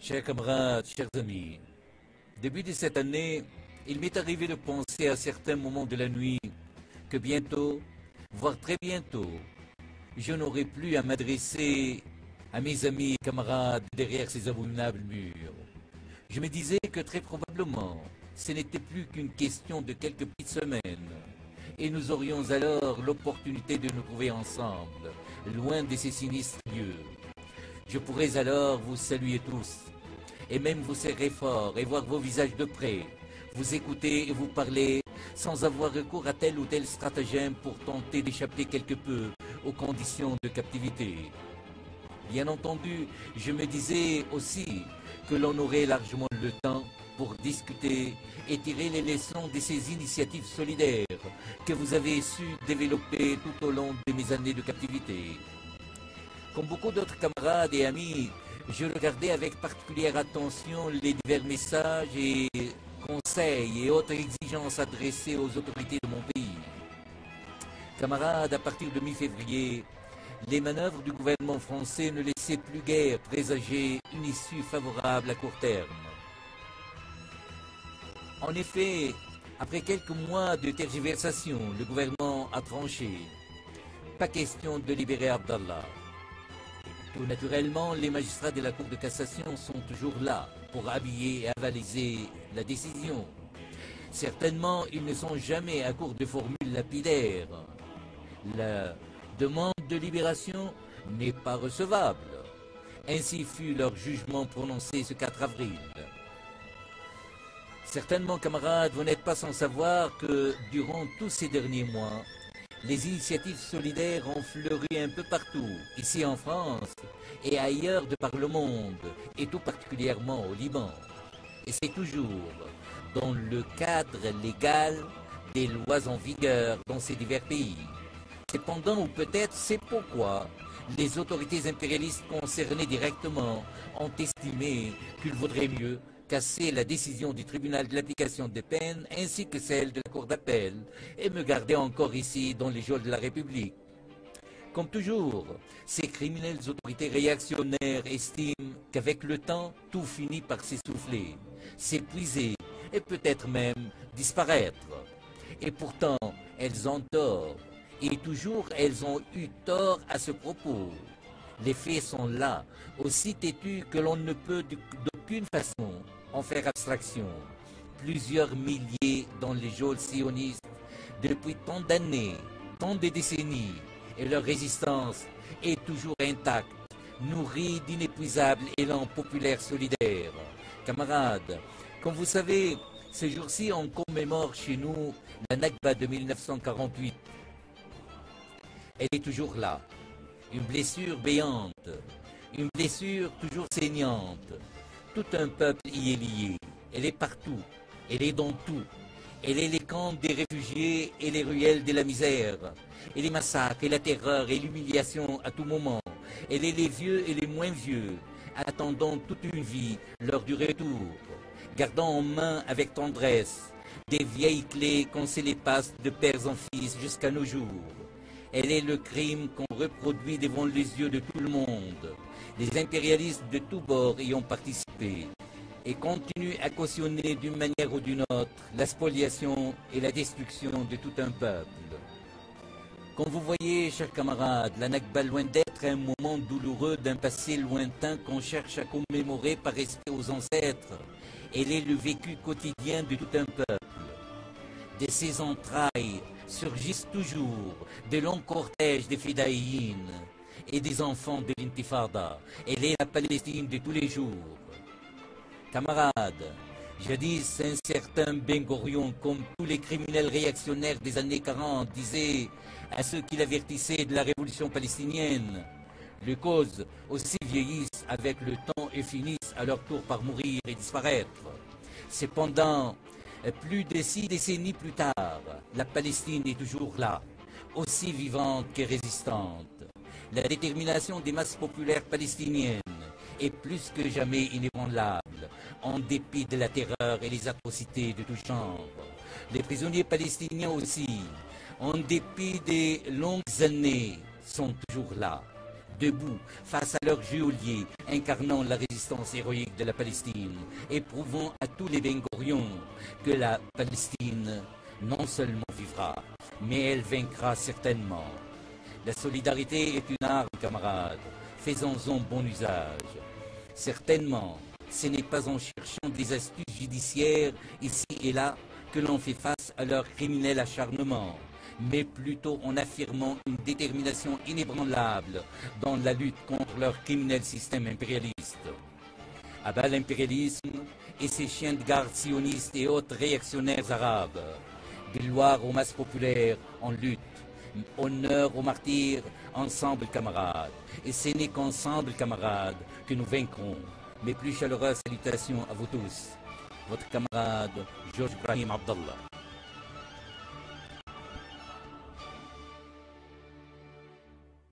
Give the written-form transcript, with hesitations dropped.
Chers camarades, chers amis, début de cette année, il m'est arrivé de penser à certains moments de la nuit que bientôt, voire très bientôt, je n'aurai plus à m'adresser à mes amis et camarades derrière ces abominables murs. Je me disais que très probablement, ce n'était plus qu'une question de quelques petites semaines, et nous aurions alors l'opportunité de nous trouver ensemble, loin de ces sinistres lieux. Je pourrais alors vous saluer tous, et même vous serrer fort et voir vos visages de près, vous écouter et vous parler sans avoir recours à tel ou tel stratagème pour tenter d'échapper quelque peu aux conditions de captivité. Bien entendu, je me disais aussi que l'on aurait largement le temps pour discuter et tirer les leçons de ces initiatives solidaires que vous avez su développer tout au long de mes années de captivité. Comme beaucoup d'autres camarades et amis, je regardais avec particulière attention les divers messages et conseils et autres exigences adressées aux autorités de mon pays. Camarades, à partir de mi-février, les manœuvres du gouvernement français ne laissaient plus guère présager une issue favorable à court terme. En effet, après quelques mois de tergiversation, le gouvernement a tranché. Pas question de libérer Abdallah. Tout naturellement, les magistrats de la Cour de cassation sont toujours là pour habiller et avaliser la décision. Certainement, ils ne sont jamais à court de formules lapidaires. La demande de libération n'est pas recevable. Ainsi fut leur jugement prononcé ce 4 avril. Certainement, camarades, vous n'êtes pas sans savoir que durant tous ces derniers mois, les initiatives solidaires ont fleuri un peu partout, ici en France et ailleurs de par le monde, et tout particulièrement au Liban. Et c'est toujours dans le cadre légal des lois en vigueur dans ces divers pays. Cependant, ou peut-être c'est pourquoi, les autorités impérialistes concernées directement ont estimé qu'il vaudrait mieux casser la décision du tribunal de l'application des peines ainsi que celle de la cour d'appel et me garder encore ici dans les geôles de la République. Comme toujours, ces criminelles autorités réactionnaires estiment qu'avec le temps, tout finit par s'essouffler, s'épuiser et peut-être même disparaître. Et pourtant, elles ont tort. Et toujours, elles ont eu tort à ce propos. Les faits sont là, aussi têtus que l'on ne peut d'aucune façon en faire abstraction. Plusieurs milliers dans les geôles sionistes depuis tant d'années, tant de décennies, et leur résistance est toujours intacte, nourrie d'inépuisables élans populaires solidaires. Camarades, comme vous savez, ces jours-ci on commémore chez nous la Nakba de 1948. Elle est toujours là, une blessure béante, une blessure toujours saignante. Tout un peuple y est lié, elle est partout, elle est dans tout. Elle est les camps des réfugiés et les ruelles de la misère, et les massacres et la terreur et l'humiliation à tout moment. Elle est les vieux et les moins vieux, attendant toute une vie l'heure du retour, gardant en main avec tendresse des vieilles clés qu'on se les passe de pères en fils jusqu'à nos jours. Elle est le crime qu'on reproduit devant les yeux de tout le monde. Les impérialistes de tous bords y ont participé et continuent à cautionner d'une manière ou d'une autre la spoliation et la destruction de tout un peuple. Comme vous voyez, chers camarades, la Nakba, loin d'être un moment douloureux d'un passé lointain qu'on cherche à commémorer par respect aux ancêtres, elle est le vécu quotidien de tout un peuple. De ses entrailles surgissent toujours de longs cortèges de Fidaïn et des enfants de l'Intifada. Elle est la Palestine de tous les jours. Camarades, jadis un certain Ben Gurion, comme tous les criminels réactionnaires des années 40, disait à ceux qui l'avertissaient de la révolution palestinienne, les causes aussi vieillissent avec le temps et finissent à leur tour par mourir et disparaître. Cependant, plus de 6 décennies plus tard, la Palestine est toujours là, aussi vivante que résistante. La détermination des masses populaires palestiniennes est plus que jamais inébranlable, en dépit de la terreur et les atrocités de tout genre. Les prisonniers palestiniens aussi, en dépit des longues années, sont toujours là, debout face à leurs geôliers, incarnant la résistance héroïque de la Palestine et prouvant à tous les Bengorions que la Palestine non seulement vivra, mais elle vaincra certainement. La solidarité est une arme, camarades, faisons-en bon usage. Certainement, ce n'est pas en cherchant des astuces judiciaires ici et là que l'on fait face à leur criminel acharnement, mais plutôt en affirmant une détermination inébranlable dans la lutte contre leur criminel système impérialiste. À bas l'impérialisme et ses chiens de garde sionistes et autres réactionnaires arabes. Gloire aux masses populaires en lutte. Honneur aux martyrs, ensemble camarades. Et ce n'est qu'ensemble camarades que nous vaincrons. Mes plus chaleureuses salutations à vous tous. Votre camarade Georges Ibrahim Abdallah.